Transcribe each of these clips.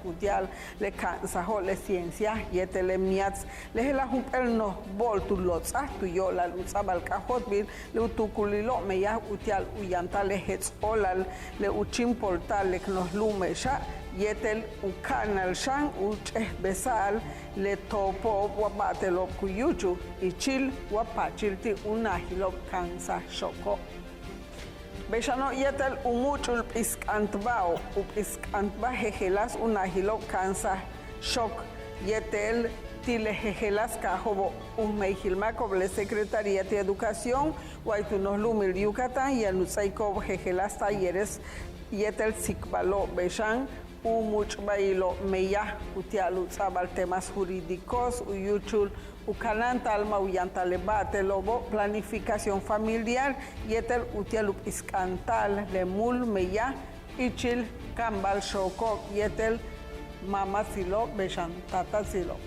utial le cansajo le ciencia yete le miats le la el no voltu lots tu yo la lutza balcajotbil le utukulilo me ya utial uyanta le hets olal le uchim portal le nos lume sha yetel ukanal shan uche besal le topo wabatelo kuyuchu ichil wapachilti unahilo kansa shoko Bechano yetel umuchul piskantbao upiskantba jejelas unahilo kansa shok yetel tile jejelas kajobo umejilmaco ble Secretaría de Educación guaitunos lumil Yucatán y anusaiko jejelas talleres yetel sikbalo bechan umuch bailo meya utialu sabal temas jurídicos uyuchul ukananta alma uyanta lebate lobo planificación familiar yetel utialu iskantal lemul meya ichil kambal shoko yetel mama silo bechan tata silo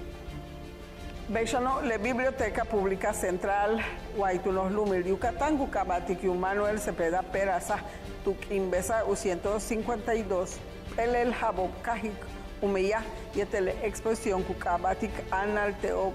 Bechano, la Biblioteca Pública Central, Guaitunos Lumil, Yucatán, Cucabatic, Manuel Cepeda Peraza, Tuquimbesa, U152, el Jabo, Cajik, Umeya, Yetel Exposición, Cucabatic, Analteo,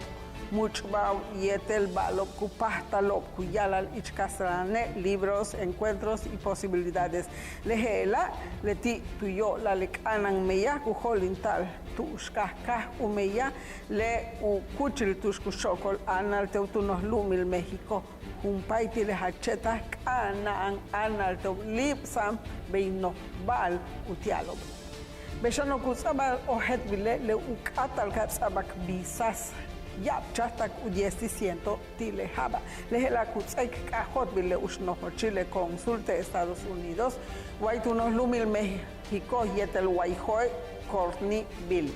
Muchbao, Yetel Balo, Cupastalo, Cuyalal, Ichcastrane, libros, encuentros y posibilidades. Lejela, Leti, Tuyo, la Lecanan Meya, Cujolintal, Tushkaka, Umeya, Le Ucuchil, Tushkushokol, Analteutunos Lumil, México, Jumpaiti, Lehacheta, Canan, Analteu, Lipsam, Beino, Bal, Utialo. Bechano Kuzabal, Ojet Vile, Le Ucatal, Katzabak, Bisas. Ya chastak u10% tilejaba. Lejela kutsaik kajot bile ushnojo Chile consulte Estados Unidos. Guaitunos lumil México yetel guayjoy corni bill.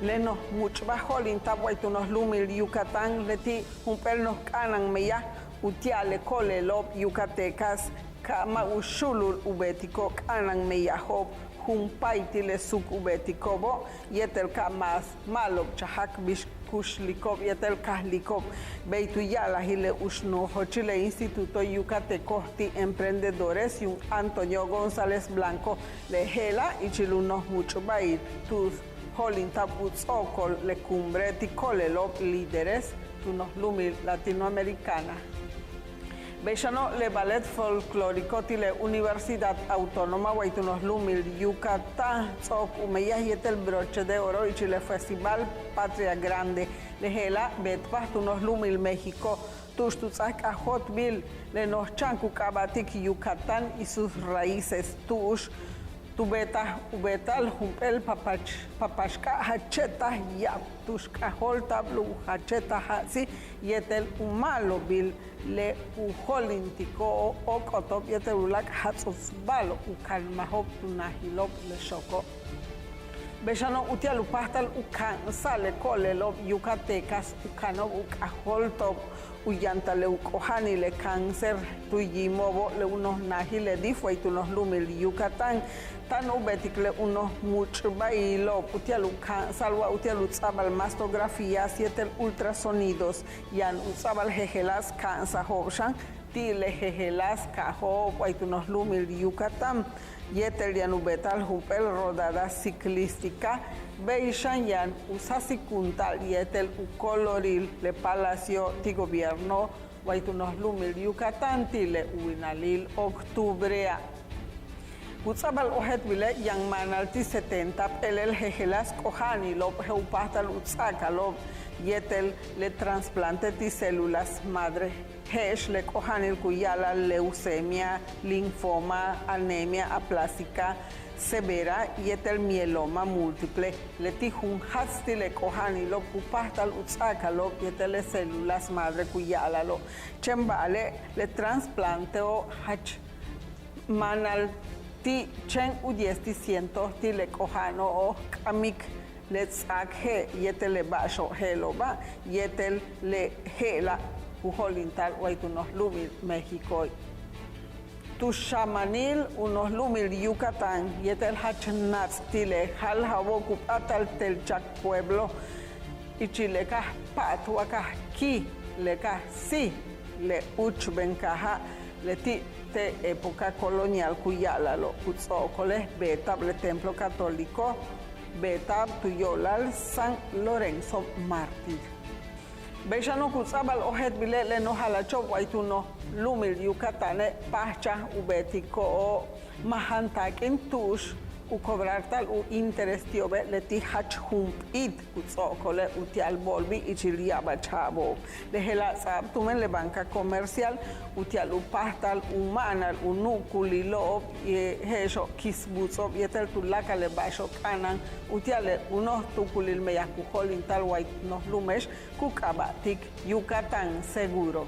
Leno much bajo linta guaitunos lumil Yucatán leti umpernos canan meya utiale cole lob Yucatecas kama ushulul ubetico canan meya hop. Jumpaiti le suk ubetikobo yetel kamas malo chahak bishkushlikov yetel kahlikov beituyala hile ushno Chile Instituto Yucateco ti emprendedores y un Antonio González Blanco lejela y chilunos mucho bair tus holintapuzokol le cumbre ti colelo líderes tunos lumil latinoamericana Bechano le ballet folclórico tile Universidad Autónoma Guaitunos Lumil Yucatán Tzok Umeya yetel broche de oro y Chile Festival Patria Grande lejela betpahtunos Lumil México tushtutzak ajotbil le nos chancu kabatik Yucatán y sus raíces tush tubeta ubetal humpel papachka hacheta yap tushka holta blu hacheta hasi yetel umalo bil le uholintiko okotop yetel ulak hatsos balo ukalmahop tunahilop le shoko Bechano utialu pastal ukan sale kolelo Yucatecas ukano ukaholtop uyanta le ukohani le cáncer tuyimobo le unos nahi le difo y tunos lumil Yucatán tan ubetic le unos mucho bailo utialu salwa utialu tzabal mastografía siete ultrasonidos yan utzabal jejelas cansa hoshan tile jejelas kaho y tunos lumil Yucatán yetel yan ubetal hupel rodada ciclística Beishan yan usasikuntal yetel ucoloril le palacio ti gobierno guaitunos lumil Yucatán tile uinalil octubrea Utzabal ojet vile yang manalti 70 el jejelas kohani lob heupastal utzaka lob yetel le trasplante ti células madre hesh le kohanil kuyala leucemia linfoma anemia aplásica severa yetel mieloma múltiple le tijun hasti le kohani lo kupastal utzaka lo yetel le células madre kuyala lo chembale le trasplante o hach manal ti chen u10% ti le kohano o kamik le tzakhe yetel le basho heloba yetel le hela ujolintal guaitunos lumil México Tushamanil unos lumil Yucatán yetel hachnats tile hal hawokup atal telchak pueblo y chileca patuaca ki leca si le uchbencaja le ti te época colonial cuyalalo kutzocoles betable templo católico betab tuyolal San Lorenzo Mártir. Bechano kutzabal ojet bile le no halacho waituno lumil Yucatane pacha ubetiko o mahantakin tush u cobrar tal u interés tiobe le ti hachhump it kutzokole utial bolbi ichilia bachabo le hela sab tumen le banca comercial utial u pastal humanal u nukulilo hecho kisbutso yetel tulaka le basho kanan utiale unos tukulil meyakuholin tal white nos lumesh kukabatik Yucatán seguro.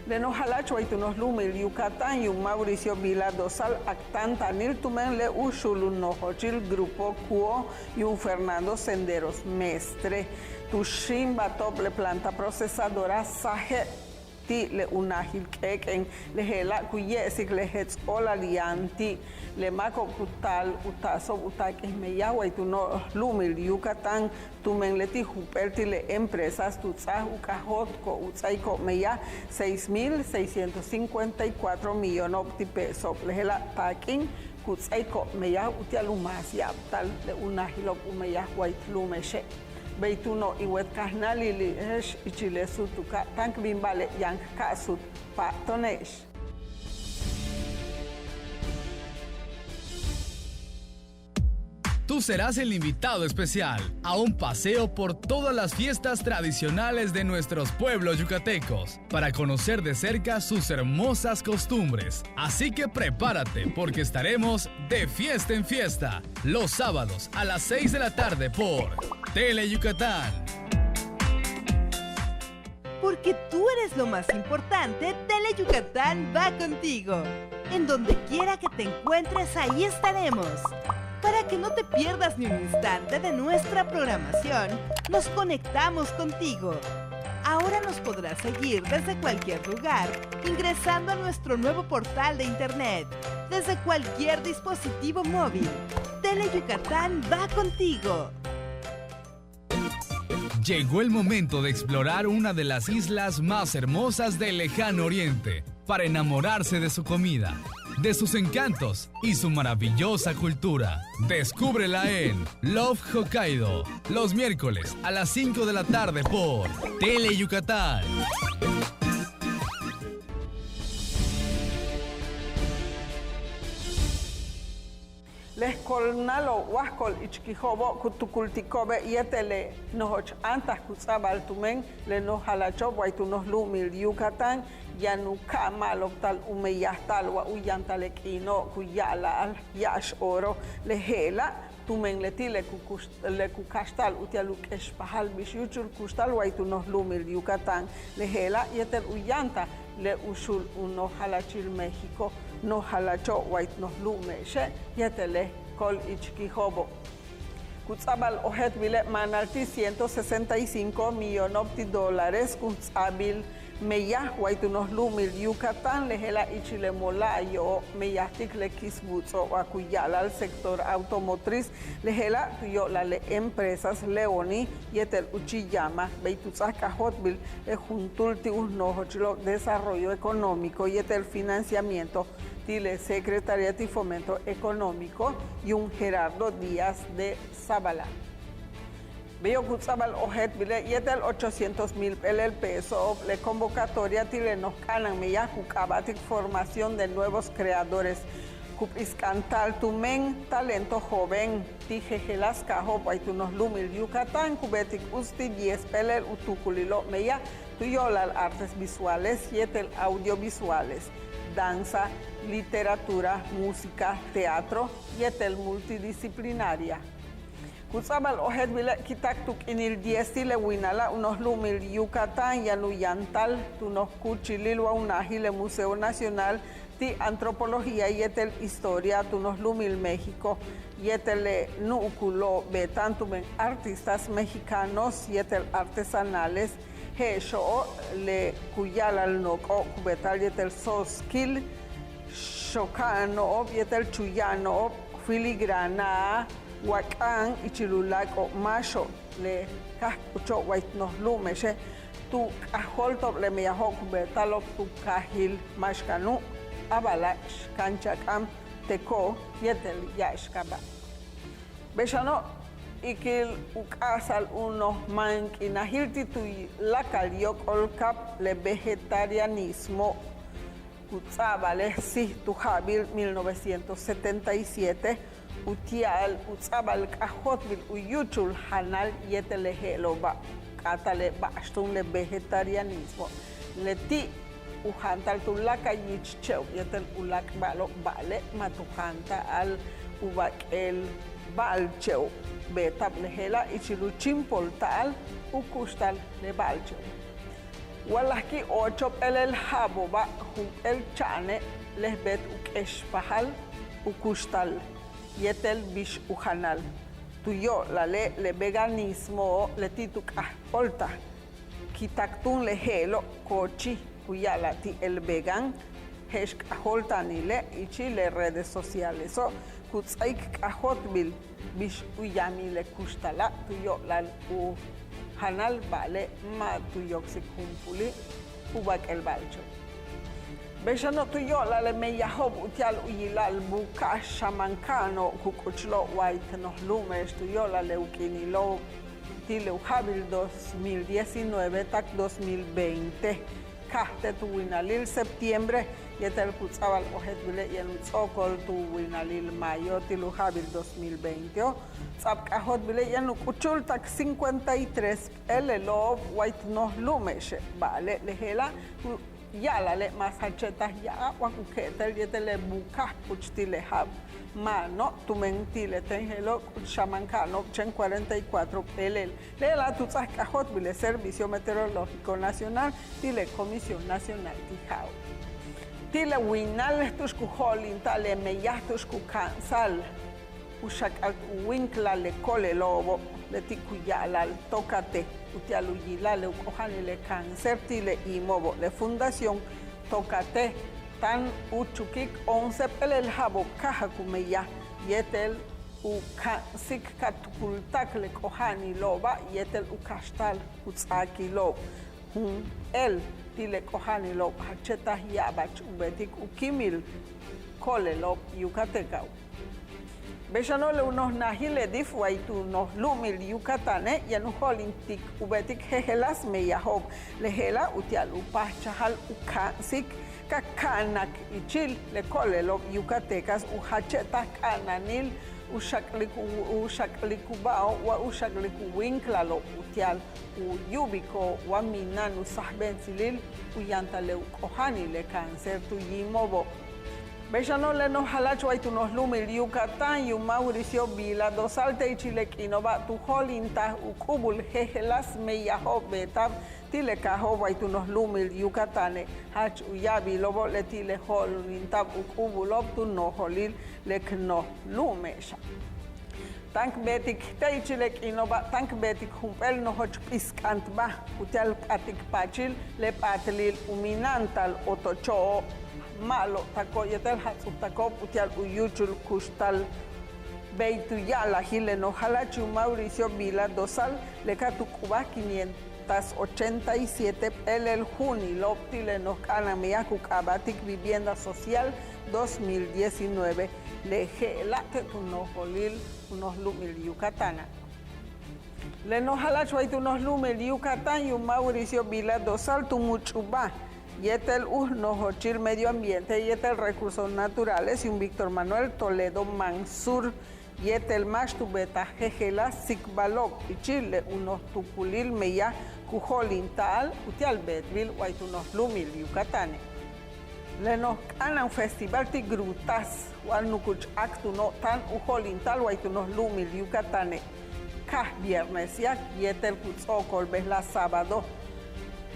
Le nos halacho y tunos lumil Yucatán y un Mauricio Vila Dosal actan tanil tumen le ushulun nohochil grupo cuo y un Fernando Senderos Mestre tushim batoble planta procesadora saje ti le unahil keken le hela kuyesik le hets ola lianti le mako kutal utaso utakes meyawa y tuno lumil Yucatán tumen leti huperti le empresas tutzah ukahotko utsaiko meya 6.654 millones de pesos le hela takin kutsaiko meya utialumasia tal le unahilop umeya white lumeshe Beituno y wet carnali li hesh y chile sutuka tank bimbale yang kasut patonesh. Tú serás el invitado especial a un paseo por todas las fiestas tradicionales de nuestros pueblos yucatecos para conocer de cerca sus hermosas costumbres. Así que prepárate porque estaremos de fiesta en fiesta los sábados a las 6 de la tarde por Tele Yucatán. Porque tú eres lo más importante, Tele Yucatán va contigo. En donde quiera que te encuentres, ahí estaremos. Para que no te pierdas ni un instante de nuestra programación, nos conectamos contigo. Ahora nos podrás seguir desde cualquier lugar, ingresando a nuestro nuevo portal de internet, desde cualquier dispositivo móvil. Tele Yucatán va contigo. Llegó el momento de explorar una de las islas más hermosas del lejano oriente, para enamorarse de su comida, de sus encantos y su maravillosa cultura. Descúbrela en Love Hokkaido, los miércoles a las 5 de la tarde por Tele Yucatán. Les colnalo huascol ichquijobo kutukultikobe yetele nohoch antas kutzabal tumen le nos halacho guaitunos lumil Yucatán yanuka maloktal umeyastal wa uyantalekino kuyala al yash oro le hela tumen leti le kukastal utialuk espahal bishuchul kustal guaitunos lumil Yucatán le hela yetel uyanta le usul uno halachil México no halacho white no lumeshe yetele kol ichquijobo. Kutzabal ojet bile manalti 165 millones de dólares kutzabil meya white no lumil Yucatán lehela ichile molayo meyastik le kisbutso akuyala al sector automotriz lehela tuyo la le empresas leoni yetel uchiyama beitutzaka hotbil le juntulti unohochlo desarrollo económico yetel financiamiento Tile Secretariat y Fomento Económico y un Gerardo Díaz de Zabala. Veo Kutzabal Ojet Bile yetel 800,000 pesos le convocatoria Tile nos canan meya kukabatik formación de nuevos creadores. Kupiscantal tumen talento joven tijejelas cajo paitunos lumil Yucatán kubetik usti 10 pelel utukulilo meya tuyolal artes visuales yetel audiovisuales. Danza, literatura, música, teatro y etel multidisciplinaria. Kutzabal ojet bile kitaktuk inil 10 le winala unos lumil Yucatán yanuyantal tunos kuchililwa unahile Museo Nacional de Antropología y etel Historia tunos lumil México y etel nuculo betantumen artistas mexicanos y etel artesanales Hecho le kuyalal noko kubetal yetel soskil shokano yetel chuyano filigrana wakan ichilulako macho le kahkucho white no lumeshe tu kaholto le meyaho kubetalo tu kahil mashkanu abalach kanchakam teko yetel yashkaba. Beshano ikil ukasal uno mankinahilti tu lakaliok olkap le vegetarianismo utzabale si tu habil 1977 utial utzabal kahotbil uyuchul hanal yetelehelo katale bashtun le vegetarianismo leti uhantal tu lakayichcheu yetel ulak balo bale matuhanta al ubakel balcheu betab lehela ichiluchim poltal ukustal le balcheu walaki ocho el habo ba el chane lehbet ukeshpahal ukustal yetel bish uhanal tuyo la le veganismo le tituk polta kitaktun lehelo kochi kuyala ti el vegan hesh holtanile ichi le redes sociales so kutsaik kahotbil bish uyami le kustala tuyo la u hanal bale ma tuyoxik humpuli ubak el balcho beshano tuyo la le meyahob utial uyilal buka shamankano kukuchlo white no lumes tuyo la le ukinilo tile uhabil 2019 tak 2020 kahte tu winalil septiembre yetel kutzabal ohet bile yen tsokol tu winalil mayo tilu habil 2020 tsab kahot bile yen kuchul tak 53 el white no lumes vale lehela yala le masacheta ya wakuketel yetel buka puchtile hab mano tu mentile tenhelo shamankano 44 pelel lela tu kahot bile Servicio Meteorológico Nacional tile Comisión Nacional tijao tile winal tusku holin tale meyahtusku kansal ushak winkla le kole lobo le tikuyala tokate utialuyila le ukojani le cáncer tile imobo le fundación tokate tan uchukik 11 pelel habo kaha kumeya yetel ukasik katukultak le kohani loba yetel ukashtal utsaki lob el tile kohani lob hacheta yabach ubetik ukimil kole lob yukatekau beshano le unos nahile difwaitu nos lumil yukatane yanuholintik ubetik hehelas meyahob lehela utial upachahal ukasik kakanak ichil le kolelo yucatecas uhacheta kananil ushaklikubao wa ushaklikuwinklalo utial uyubiko wa minanu sahbensilil uyantale kohani le cáncer tuyimobo beshano le nos halachwa tu nos lumil Yucatán yu Mauricio Vila dosalte ichilekino ba tu holinta ukubul hehelas meyahob betab tile kahoba itu nos lumil Yucatane hach uyabi lobo le tile holintab ukubulob tu no holil lek no lumesha tank betik teichilek inoba tank betik humpel no hoch piskant ba utel atik pachil le patlil uminantal otocho malo tako yetel hatsutako utial uyuchul kustal beitu yala hile no halachu Mauricio Vila dosal le katukuba 587 el juni loptile no kanamiaku kabatik vivienda social 2019 le gelate tu no holil unos lumil Yucatana le no halachu hay unos lumil Yucatán yu Mauricio Vila dosal tu muchuba yetel no hochil medio ambiente yetel recursos naturales y un Víctor Manuel Toledo Mansur yetel mastu beta jejela sikbalok y Chile unos tukulil meya kujolintal utial betvil unos lumil Yucatane le nos canan festival ti grutas wal nukuch actu no tan ujolintal unos lumil Yucatane kah viernes yak yetel kutzokol ves la sábado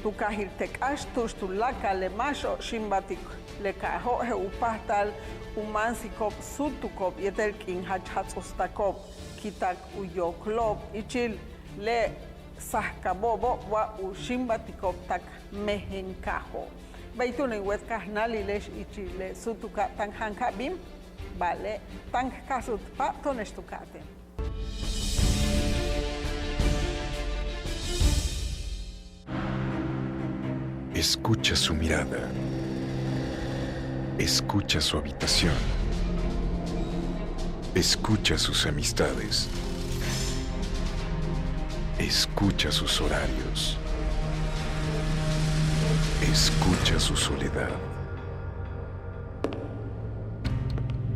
tu kahiltekash tu laka le masho shimbatik le kaho he upahtal umansikop sutukop yetel king hachostakop kitak uyoklop ichil le sahkabobo wa ushimbatikop tak mehenkaho baitune wet kahnali lesh ichile sutuka tanhanka bim vale tank kasut pa tonestukate. Escucha su mirada, Escucha su habitación. Escucha sus amistades. Escucha sus horarios. Escucha su soledad.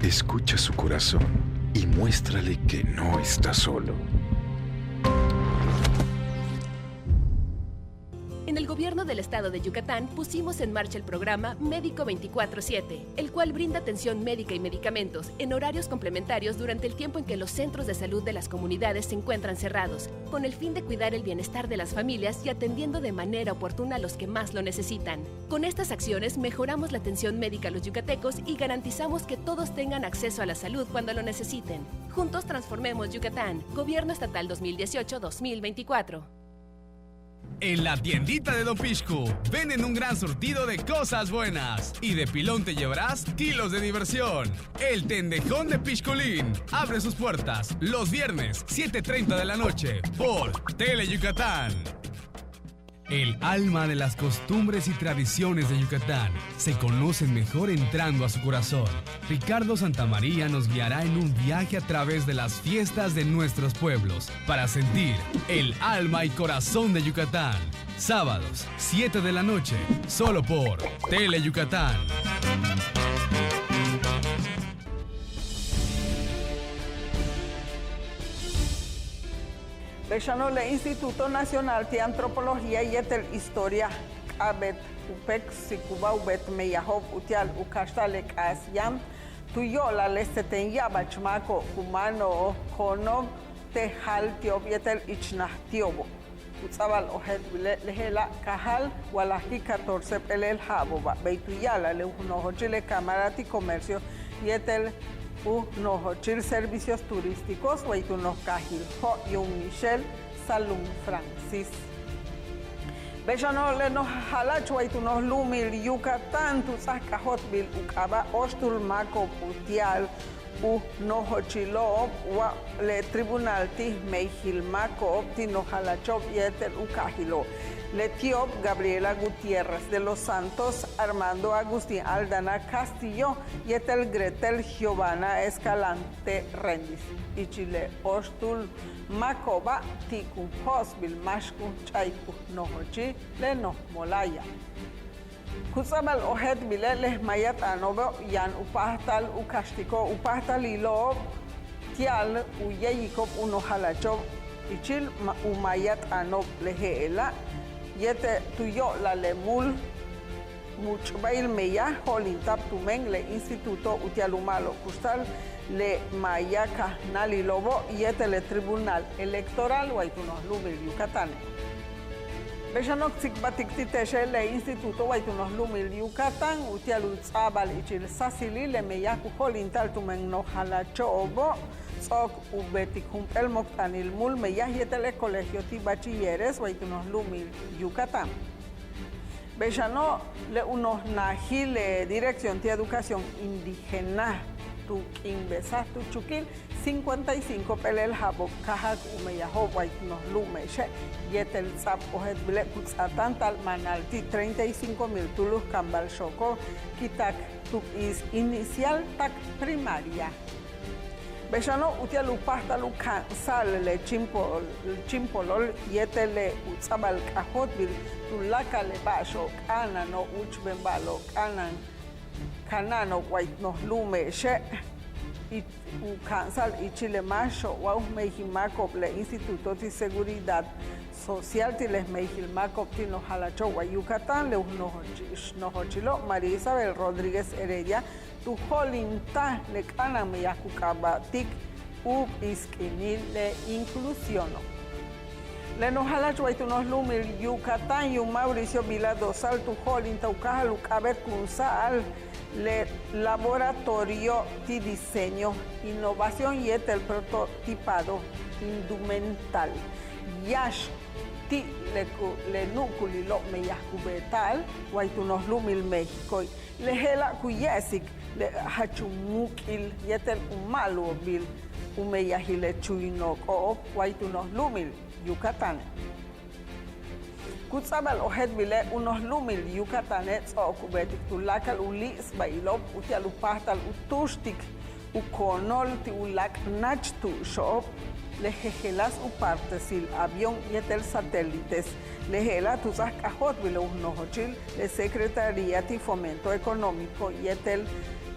Escucha su corazón y muéstrale que no está solo. En el gobierno del estado de Yucatán pusimos en marcha el programa Médico 24/7, el cual brinda atención médica y medicamentos en horarios complementarios durante el tiempo en que los centros de salud de las comunidades se encuentran cerrados, con el fin de cuidar el bienestar de las familias y atendiendo de manera oportuna a los que más lo necesitan. Con estas acciones mejoramos la atención médica a los yucatecos y garantizamos que todos tengan acceso a la salud cuando lo necesiten. Juntos transformemos Yucatán. Gobierno Estatal 2018-2024. En la tiendita de Don Pixcu venden un gran surtido de cosas buenas y de pilón te llevarás kilos de diversión. El Tendejón de Pixculín abre sus puertas los viernes 7:30 de la noche por Tele Yucatán. El alma de las costumbres y tradiciones de Yucatán se conocen mejor entrando a su corazón. Ricardo Santamaría nos guiará en un viaje a través de las fiestas de nuestros pueblos para sentir el alma y corazón de Yucatán. Sábados, 7 de la noche, solo por Tele Yucatán. Bexanole Instituto Nacional de Antropología y Historia Abet Upec Sikuba Ubet Meyahov Utial Ukashtale Kasiam Tuyola Lesteten Yabachmako Kumano Konog Tehal Tiob Yetel Ichnah Tiobo Utzabal Ohet Lehela Kahal Walahi 14 Pelel Haboba Beituyala Leunohochile Camarati Comercio Yetel Unohochil Servicios Turísticos, Huaytunos Cajil, Ho Yung Michel, Salum Francis. Bechano le nos halach Huaytunos Lumil, Yucatán, Tuzascajotbil, Ucaba, Ostul Maco, Putial, Unohochilo, le Tribunal Tih Meijil Maco, Tino Halachop, Yetel Ucajilo. Letiop, Gabriela Gutiérrez de los Santos, Armando Agustín Aldana Castillo, Yetel Gretel Giovanna Escalante Rendis, Ichile Ostul Macoba, Tiku Hosbil Mashku Chaiku Nohochi, Leno Molaya. Kutzabal Ohet Bileles Mayat Anobo, Yan Upahtal Ukastiko, Upahtal Ilo, Tial Uyeyikop Unohalacho, Ichil Umayat Anob Leheela. Yete tuyo la lemul muchbail meya holintap tumen le instituto utialumalo kustal le mayaka nalilobo yete le tribunal electoral waitunos lumil Yucatán. Beshanok tsikbatiktiteshe le instituto waitunos lumil Yucatán utialutzabal ichil sasili le meyaku holintal tumen no halachobo. Sok ubetikum el moctanil mul meyahietel colegio ti bachilleres waitunos lumil Yucatán. Bechano le unos najile dirección de educación indígena tu quimbesa tu chuquil 55 pelel jabo caja umeyaho waitunos lumeshe yetel zap ojet bile kutzatan tal manalti 35,000 tulus cambal choco kitak tu is inicial tak primaria. Bechano utialu pahtalu cansal le chimpolol yetele utzabal cajotbil tulaka le basho canano uchbembalo canano white lume she u cansal y chile macho wow mejimaco le Instituto de Seguridad Social tiles mejilmaco tino jalacho Yucatán le nohochilo María Isabel Rodríguez Heredia tu holinta le cana me yacucabatic ub isquinil le inclusiono. Le nojala chuaitunos lumil Yucatán y Mauricio Vila Dosal tu holinta ucaja lucabet kunsal le laboratorio de diseño, innovación y el prototipado indumental. Yash ti le nuculilo me yacubetal guaitunos lumil México. Le hela kuyesik le hachumukil yetel umalo bil umeyahile chuinok o guaitunos lumil Yucatán. Kutzabal ojet vile unos lumil Yucatanets o kubetik tulakal ulis bailop utialupahtal utushtik ukonol ti ulak nachtu shop lejejelas upartesil avión yetel satélites lejela tuzas cajot vile unojochil le Secretaría de Fomento Económico yetel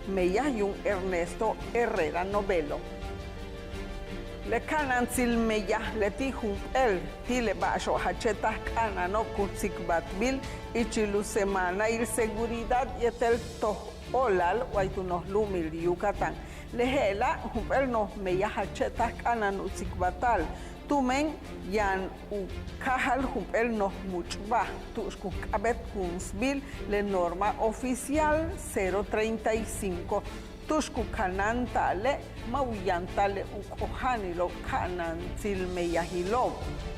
meyayun Ernesto Herrera Novelo. Le canan sil meya le tijun el tile basho hachetas cana no kutsik batbil y chilu semana y seguridad yetel to olal waitunos lumil Yucatán. Lehela humpel no meya hachetas cana no batal tumen yan u kahal humpel no muchba tushku kabet kunsbil le norma oficial 035 Tushku kanan tale, mauyan tale ukohanilo kanan silmeyahilo,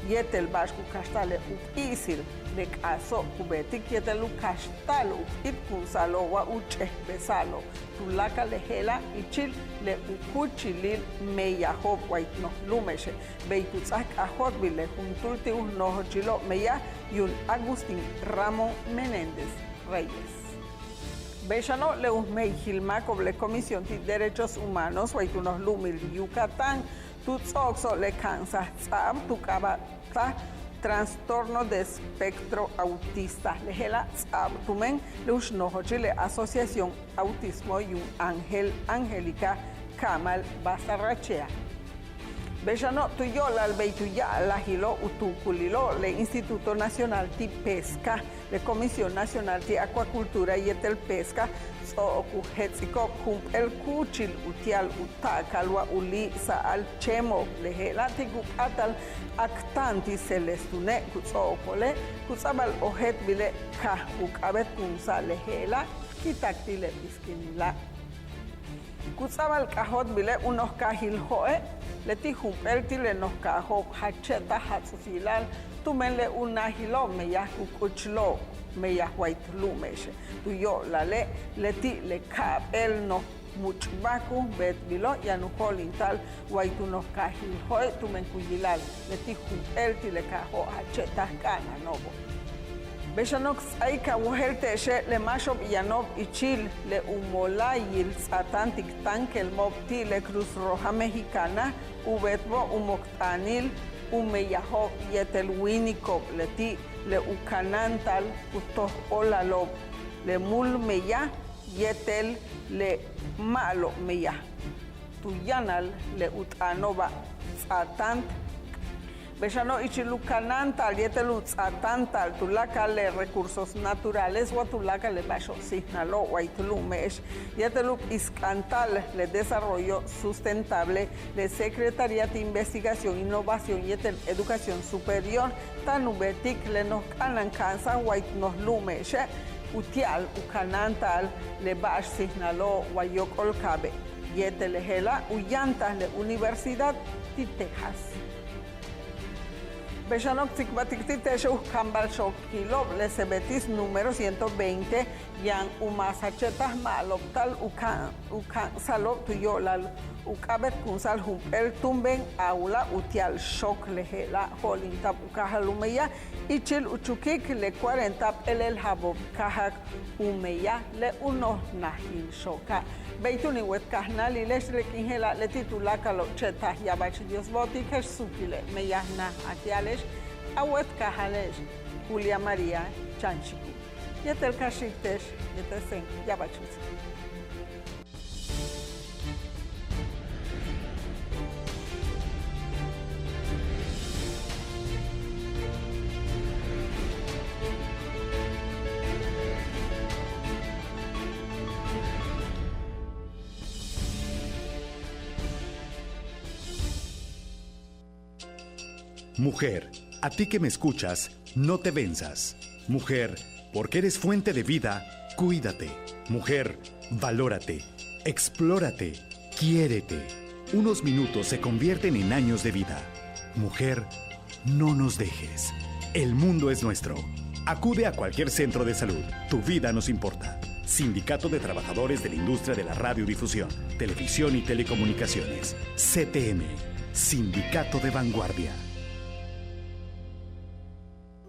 yetel bashku kastale ukisil, le caso kubetik yetel ukastalo, itkunsalo wa uche besalo, tulaka lehela ichil le ukuchilil meyahop waitno lumeshe, beituzak ahot bile juntulti unohochilo meya yun Agustín Ramón Menéndez Reyes. Bechano le usmei Gilmaco le Comisión de Derechos Humanos waitunos lumil Yucatán tutsoxo le cansa tsam tukaba trastorno de espectro autista lehela tsam tumen le usnohochile Asociación Autismo y Angélica Kamal Basarrachea. Bechano tuyola al beituya la hilo utukulilo le Instituto Nacional de Pesca le Comisión Nacional de Acuacultura y el Pesca so kuhetziko kump el kuchil utial utakalwa uli saal chemo lehela tigupatal aktanti celestune kutsokole kutsabal ohet bile ka ukabet kunsa lehela kitaktile biskinila kutsabal kahot bile unos kahil hoe leti humpelti le nos kajo hacheta hatsusilal tumenle una hilo meya kukuchlo meya white lumeshe tuyo lale leti le kap el no muchbaku bet bilo ya no holintal white unos kahil hoe tumen kuyilal leti humpelti le kajo hacheta kana nobo Bechanox aika wuhelte she le mashob yanob ichil le umolayil satantik tankel mopti le Cruz Roja Mexicana ubetbo umoktanil umeyaho yetel winikob leti le ukanantal utoh olalob le mul meya yetel le malo meya tuyanal le utanoba satant Bechano ichilucanantal, yetelutzantal, tulaca le recursos naturales, guatulaca le bajo signalo, guaitulumesh, yetelup iscantal, le desarrollo sustentable, le Secretaría de Investigación, Innovación y Educación Superior, tanubetic le nos canan cansa, guaitnos lumesh, utial, ucanantal, le bajo signalo, guayocolcabe, yetelehela, uyantas, le Universidad de Texas. Bechanoc Ticbatictiteshu Cambal Shokilo, le Sebetis número 120, Yan Umasachetas Maloptal Ukan Salop Tuyolal, Ukabet Kunsal Humpel Tumben Aula Utial Shok Lehela, Holintap Ukahalumeya, Ichil Uchukik le 40 El Habob Kahak Umeya, le Uno Nahil Shoka. Beituni wet kahnal y les requingela le titulaca lo cheta yabach Dios botiques supile meyahna atiales awet kahales Julia María Chanchiku yetel kashiktesh yetesen yabachus. Mujer, a ti que me escuchas, no te venzas. Mujer, porque eres fuente de vida, cuídate. Mujer, valórate, explórate, quiérete. Unos minutos se convierten en años de vida. Mujer, no nos dejes. El mundo es nuestro. Acude a cualquier centro de salud. Tu vida nos importa. Sindicato de Trabajadores de la Industria de la Radiodifusión, Televisión y Telecomunicaciones. CTM, Sindicato de Vanguardia.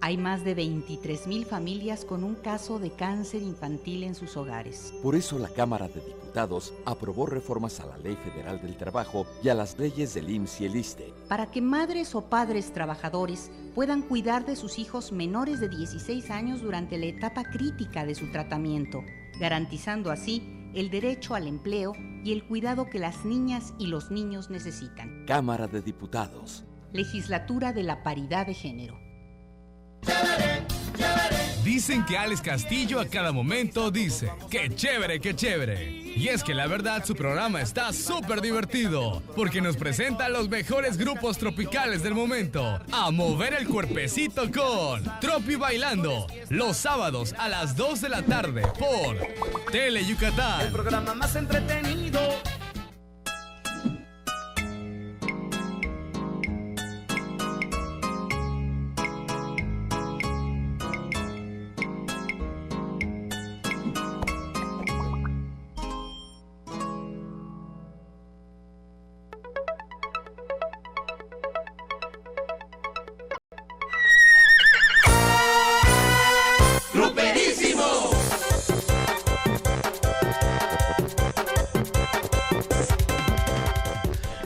Hay más de 23,000 familias con un caso de cáncer infantil en sus hogares. Por eso la Cámara de Diputados aprobó reformas a la Ley Federal del Trabajo y a las leyes del IMSS y el ISSSTE. Para que madres o padres trabajadores puedan cuidar de sus hijos menores de 16 años durante la etapa crítica de su tratamiento, garantizando así el derecho al empleo y el cuidado que las niñas y los niños necesitan. Cámara de Diputados. Legislatura de la Paridad de Género. Dicen que Alex Castillo a cada momento dice, ¡qué chévere, qué chévere! Y es que la verdad su programa está súper divertido, porque nos presenta a los mejores grupos tropicales del momento, a mover el cuerpecito con Tropi Bailando, los sábados a las 2 de la tarde por Tele Yucatán. El programa más entretenido.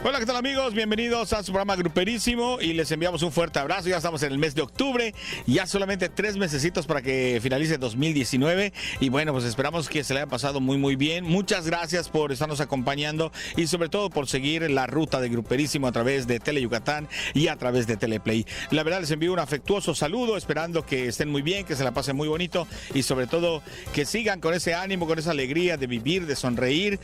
Hola, ¿qué tal amigos? Bienvenidos a su programa Gruperísimo y les enviamos un fuerte abrazo. Ya estamos en el mes de octubre, ya solamente 3 mesecitos para que finalice 2019 y bueno, pues esperamos que se le haya pasado muy bien. Muchas gracias por estarnos acompañando y sobre todo por seguir la ruta de Gruperísimo a través de Tele Yucatán y a través de Teleplay. La verdad les envío un afectuoso saludo, esperando que estén muy bien, que se la pasen muy bonito y sobre todo que sigan con ese ánimo, con esa alegría de vivir, de sonreír.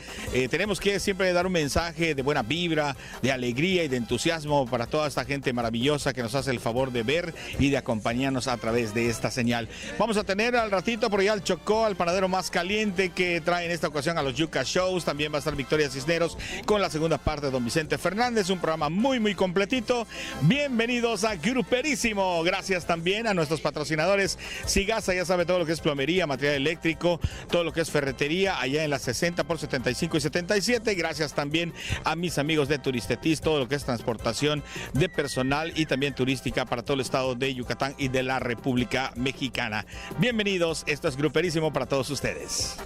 Tenemos que siempre dar un mensaje de buena vibra, de alegría y de entusiasmo para toda esta gente maravillosa que nos hace el favor de ver y de acompañarnos a través de esta señal. Vamos a tener al ratito por allá al Chocó, al panadero más caliente que trae en esta ocasión a los Yuca Shows. También va a estar Victoria Cisneros con la segunda parte de Don Vicente Fernández, un programa muy completito. Bienvenidos a Gruperísimo. Gracias también a nuestros patrocinadores. Sigasa, ya sabe todo lo que es plomería, material eléctrico, todo lo que es ferretería allá en la 60 por 75 y 77. Gracias también a mis amigos de Turistetis, todo lo que es transportación de personal y también turística para todo el estado de Yucatán y de la República Mexicana. Bienvenidos, esto es Gruperísimo para todos ustedes.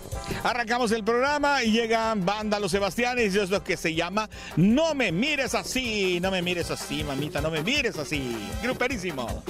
Arrancamos el programa y llegan Banda Los Sebastianes y es lo que se llama No me mires así, no me mires así, mamita, no me mires así. Gruperísimo.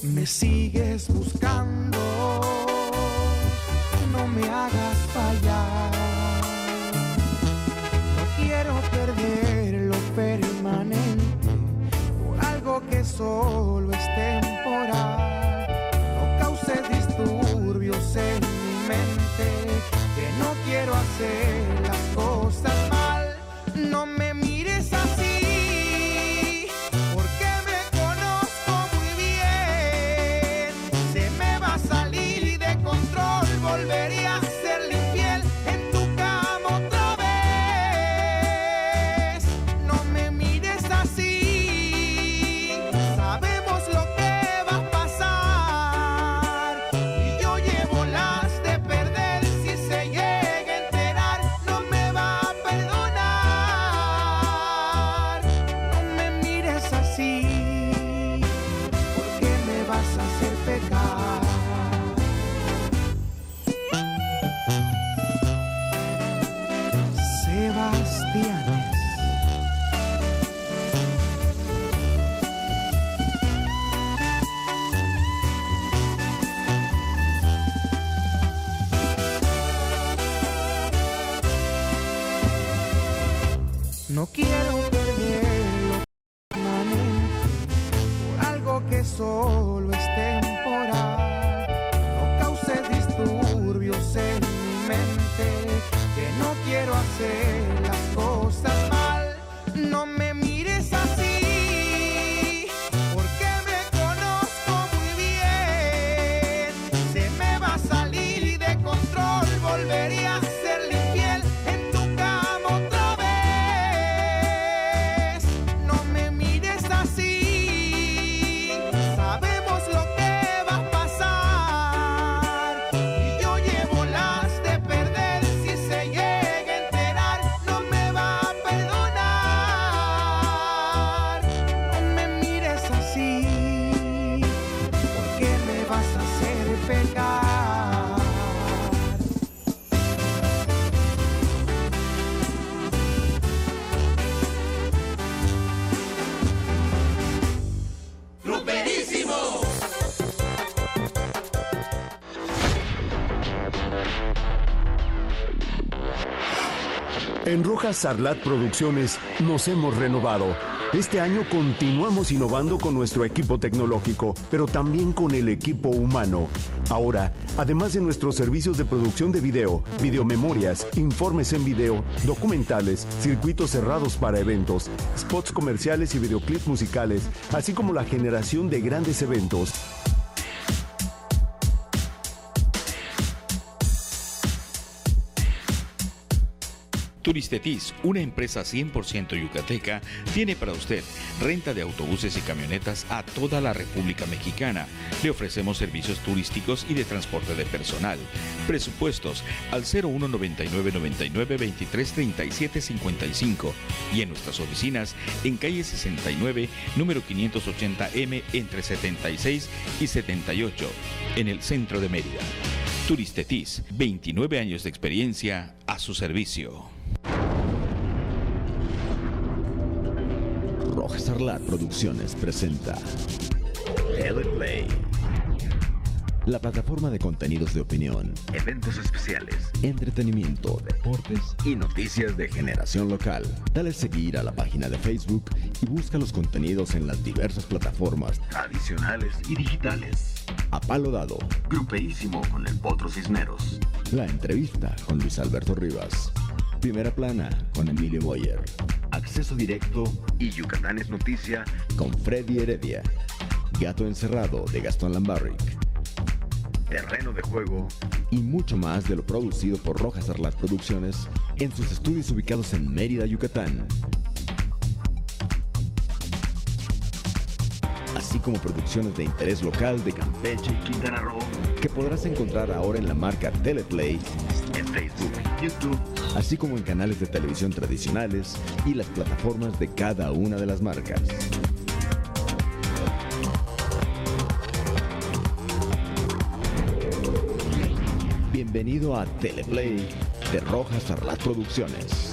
Me sigues buscando, no me hagas fallar. No quiero perder lo permanente por algo que solo es temporal. No causes disturbios en mi mente, que no quiero hacer las cosas mal. No me mires así. Volvería a serle infiel en tu cama otra vez. No me mires así. Sabemos lo que va a pasar y yo llevo las de perder. Si se llega a enterar, no me va a perdonar. No me mires así, porque me vas a hacer pecar. No quiero perderlo permanente por algo que solo es temporal. No causes disturbios en mi mente, que no quiero hacer las cosas mal. No me mires así, porque me conozco muy bien. Se me va a salir de control, volvería a serle infiel en tu cama otra vez. No me mires así, sabemos lo que va a pasar. Y yo llevo las de perder, si se llega a enterar, no me va a perdonar. No me mires así, porque me vas a hacer pecar. En Rojas Sarlat Producciones nos hemos renovado. Este año continuamos innovando con nuestro equipo tecnológico, pero también con el equipo humano. Ahora, además de nuestros servicios de producción de video, videomemorias, informes en video, documentales, circuitos cerrados para eventos, spots comerciales y videoclips musicales, así como la generación de grandes eventos. Turistetis, una empresa 100% yucateca, tiene para usted renta de autobuses y camionetas a toda la República Mexicana. Le ofrecemos servicios turísticos y de transporte de personal. Presupuestos al 0199-99-23-37-55 y en nuestras oficinas en calle 69, número 580M, entre 76 y 78, en el centro de Mérida. Turistetis, 29 años de experiencia a su servicio. Rojas Sarlat Producciones presenta Teleplay, la plataforma de contenidos de opinión, eventos especiales, entretenimiento, deportes y noticias de generación local. Dale seguir a la página de Facebook y busca los contenidos en las diversas plataformas tradicionales y digitales. A Palo Dado, Grupeísimo con el Potro Cisneros. La entrevista con Luis Alberto Rivas. Primera Plana con Emilio Boyer. Acceso Directo y Yucatán es Noticia con Freddy Heredia. Gato Encerrado de Gastón Lambarric. Terreno de Juego y mucho más de lo producido por Rojas Sarlat Producciones en sus estudios ubicados en Mérida, Yucatán. Así como producciones de interés local de Campeche y Quintana Roo, que podrás encontrar ahora en la marca Teleplay, en Facebook, YouTube, así como en canales de televisión tradicionales y las plataformas de cada una de las marcas. Bienvenido a Teleplay de Rojas Sarlat Producciones.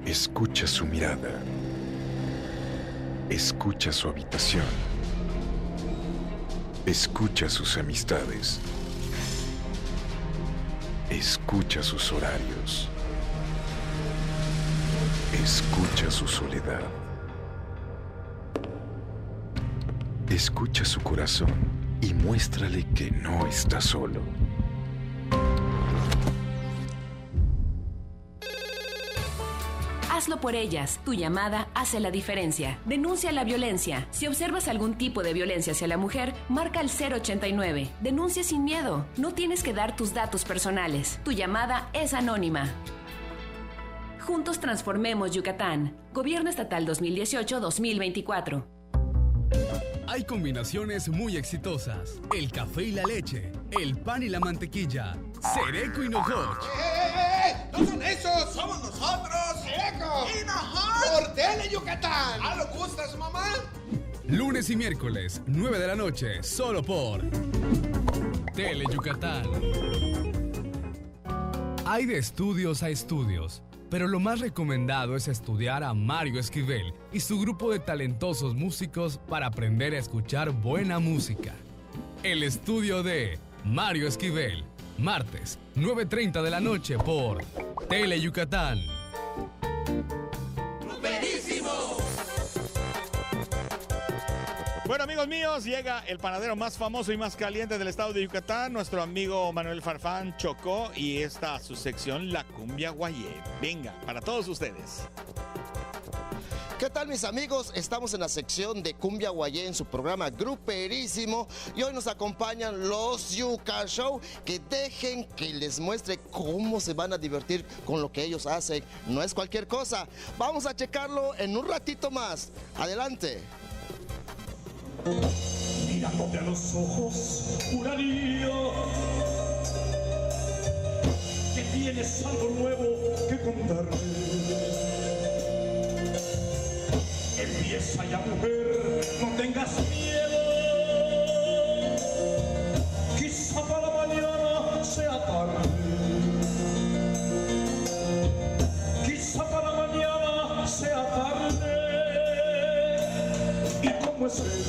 Escucha su mirada. Escucha su habitación. Escucha sus amistades. Escucha sus horarios. Escucha su soledad. Escucha su corazón y muéstrale que no está solo. Hazlo por ellas. Tu llamada hace la diferencia. Denuncia la violencia. Si observas algún tipo de violencia hacia la mujer, marca el 089. Denuncia sin miedo. No tienes que dar tus datos personales. Tu llamada es anónima. Juntos transformemos Yucatán. Gobierno Estatal 2018-2024. Hay combinaciones muy exitosas. El café y la leche, el pan y la mantequilla, Sereco y Nojoch. ¡No son esos! ¡Somos nosotros! ¡Sereco! ¡Y Nojoch! ¡Por Tele Yucatán! ¿Ah, lo gustas, mamá? Lunes y miércoles, 9 de la noche, solo por Tele Yucatán. Hay de estudios a estudios, pero lo más recomendado es estudiar a Mario Esquivel y su grupo de talentosos músicos para aprender a escuchar buena música. El estudio de Mario Esquivel, martes, 9:30 de la noche por Tele Yucatán. Bueno, amigos míos, llega el panadero más famoso y más caliente del estado de Yucatán, nuestro amigo Manuel Farfán Chocó, y esta su sección, La Cumbia Guayé. Venga, para todos ustedes. ¿Qué tal, mis amigos? Estamos en la sección de Cumbia Guayé en su programa Gruperísimo y hoy nos acompañan los Yuca Show. Que dejen que les muestre cómo se van a divertir con lo que ellos hacen. No es cualquier cosa. Vamos a checarlo en un ratito más. Adelante. Mirándote a los ojos, juraría que tienes algo nuevo que contarme. Empieza ya, mujer, no tengas miedo. Quizá para mañana sea tarde. Quizá para mañana sea tarde. ¿Y cómo es él?